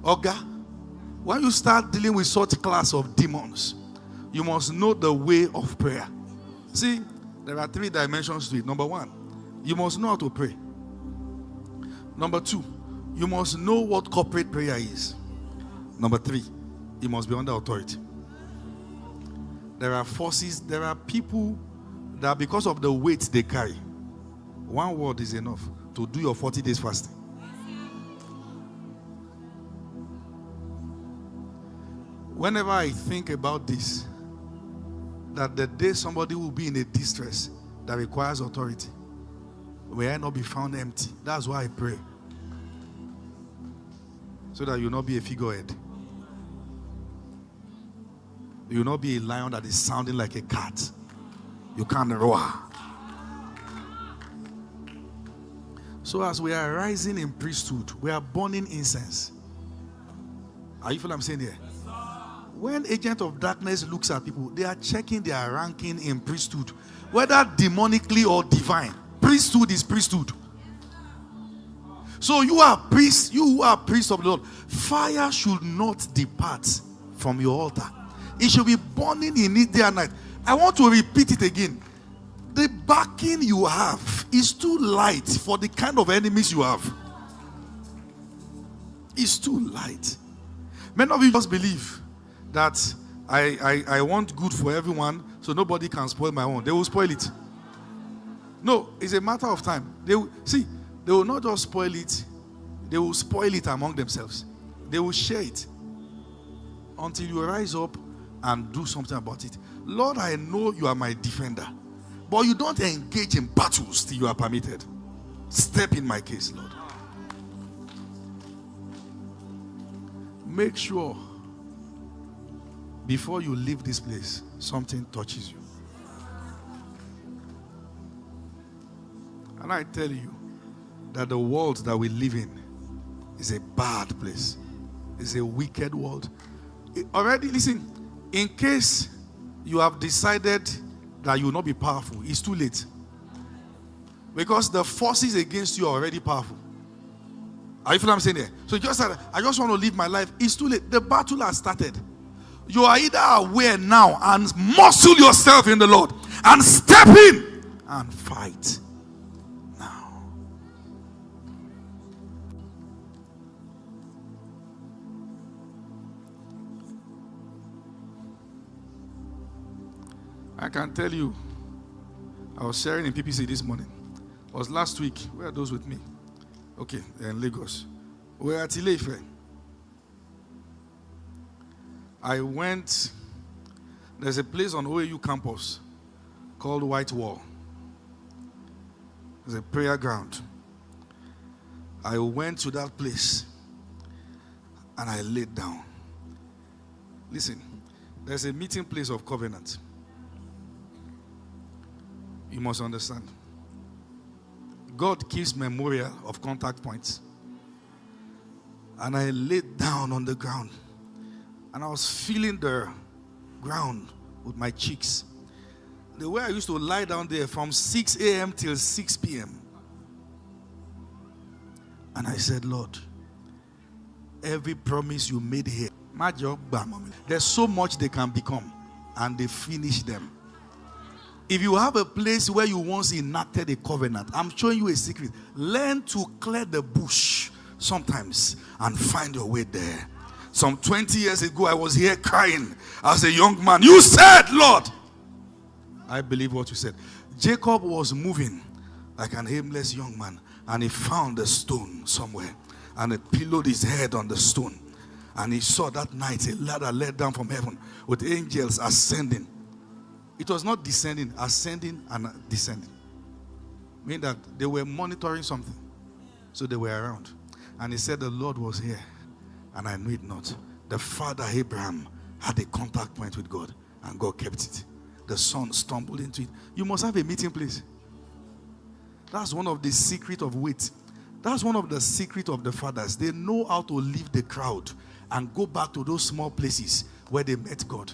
Oga, when you start dealing with such class of demons, you must know the way of prayer. See, there are 3 dimensions to it. Number 1, you must know how to pray. Number 2, you must know what corporate prayer is. Number 3, you must be under authority. There are forces, there are people that because of the weight they carry, one word is enough to do your 40 days fasting. Whenever I think about this, that the day somebody will be in a distress that requires authority, may I not be found empty. That's why I pray. So that you will not be a figurehead. You will not be a lion that is sounding like a cat. You can't roar. So as we are rising in priesthood, we are burning incense. Are you feeling what I'm saying here? When agent of darkness looks at people, they are checking their ranking in priesthood, whether demonically or divine. Priesthood is priesthood. So you are priests, you who are priests of the Lord. Fire should not depart from your altar. It should be burning in it day and night. I want to repeat it again. The backing you have is too light for the kind of enemies you have. It's too light. Many of you just believe that I want good for everyone, so nobody can spoil my own. They will spoil it. No, it's a matter of time. They will not just spoil it, they will spoil it among themselves. They will share it until you rise up and do something about it. Lord, I know you are my defender, but you don't engage in battles till you are permitted. Step in my case, Lord. Make sure before you leave this place, something touches you. And I tell you that the world that we live in is a bad place. It's a wicked world. Already, listen, in case you have decided that you will not be powerful, it's too late. Because the forces against you are already powerful. Are you feeling what I'm saying there? So just that I just want to live my life. It's too late. The battle has started. You are either aware now and muscle yourself in the Lord and step in and fight now. I can tell you, I was sharing in PPC this morning. It was last week. Where are those with me? Okay, they're in Lagos. We're at Ile-Ife. I went, there's a place on OAU campus called White Wall. There's a prayer ground. I went to that place and I laid down. Listen, there's a meeting place of covenant. You must understand. God keeps memorial of contact points. And I laid down on the ground. And I was feeling the ground with my cheeks. The way I used to lie down there from 6 a.m. till 6 p.m. And I said, Lord, every promise you made here, my job, there's so much they can become. And they finish them. If you have a place where you once enacted a covenant, I'm showing you a secret. Learn to clear the bush sometimes and find your way there. Some 20 years ago, I was here crying as a young man. You said, Lord. I believe what you said. Jacob was moving like an aimless young man, and he found a stone somewhere, and he pillowed his head on the stone. And he saw that night a ladder led down from heaven with angels ascending. It was not descending, ascending and descending. Meaning that they were monitoring something. So they were around. And he said the Lord was here. And I knew it not. The father Abraham had a contact point with God. And God kept it. The son stumbled into it. You must have a meeting place. That's one of the secret of wait. That's one of the secret of the fathers. They know how to leave the crowd and go back to those small places where they met God.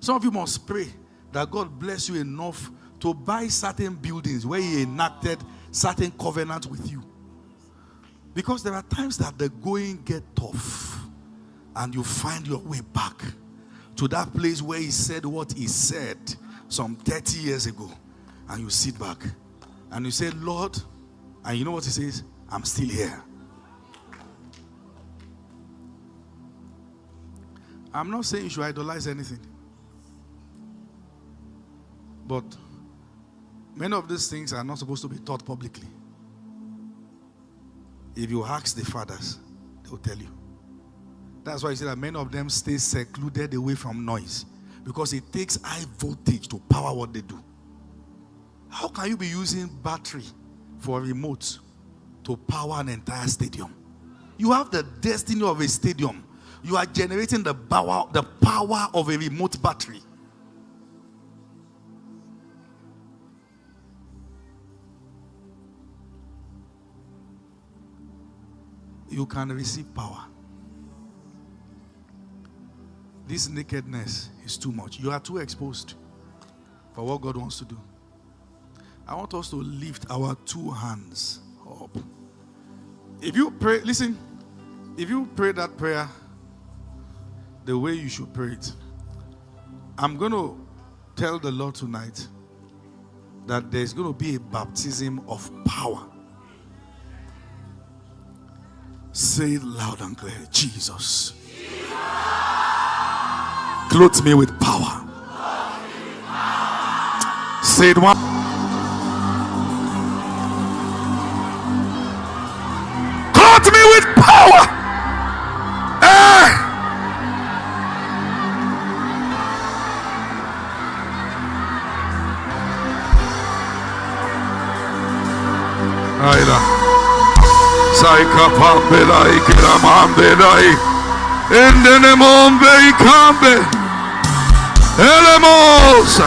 Some of you must pray that God bless you enough to buy certain buildings where He enacted certain covenant with you. Because there are times that the going get tough and you find your way back to that place where he said what he said some 30 years ago. And you sit back and you say, Lord, and you know what he says? I'm still here. I'm not saying you should idolize anything. But many of these things are not supposed to be taught publicly. If you ask the fathers, they will tell you. That's why you see that many of them stay secluded away from noise. Because it takes high voltage to power what they do. How can you be using battery for a remote to power an entire stadium? You have the destiny of a stadium. You are generating the power of a remote battery. You can receive power. This nakedness is too much. You are too exposed for what God wants to do. I want us to lift our two hands up. If you pray, listen, if you pray that prayer the way you should pray it, I'm going to tell the Lord tonight that there's going to be a baptism of power. Say it loud and clear. Jesus. Clothe me with power. Say it one. Clothe me with power. Saika Pambelai Kiramambelai Endenemombe Ikambe Elemos